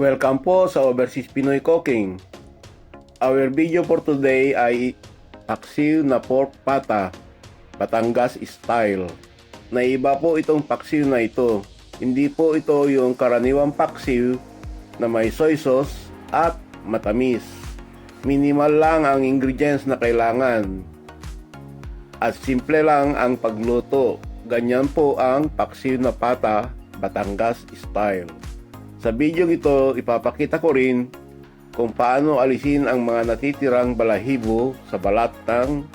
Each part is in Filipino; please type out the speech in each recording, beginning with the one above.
Welcome po sa Overseas Pinoy Cooking. Our video for today ay paksiw na pork pata, Batangas style. Naiba po itong paksiw na ito. Hindi po ito yung karaniwang paksiw na may soy sauce at matamis. Minimal lang ang ingredients na kailangan. At simple lang ang pagluto. Ganyan po ang paksiw na pata, Batangas style. Sa video ito, ipapakita ko rin kung paano alisin ang mga natitirang balahibo sa balat ng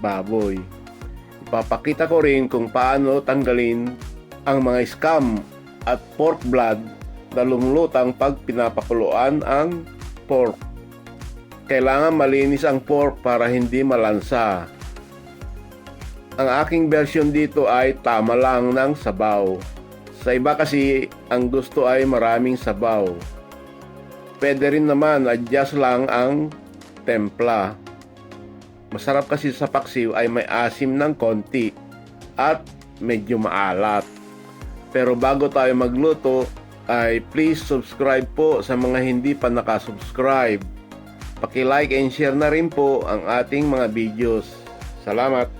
baboy. Ipapakita ko rin kung paano tanggalin ang mga scum at pork blood na lumulutang pag pinapakuluan ang pork. Kailangan malinis ang pork para hindi malansa. Ang aking version dito ay tama lang ng sabaw. Sa iba kasi, ang gusto ay maraming sabaw. Pwede rin naman, adjust lang ang templa. Masarap kasi sa paksiw ay may asim ng konti at medyo maalat. Pero bago tayo magluto, ay please subscribe po sa mga hindi pa nakasubscribe. Paki-like and share na rin po ang ating mga videos. Salamat!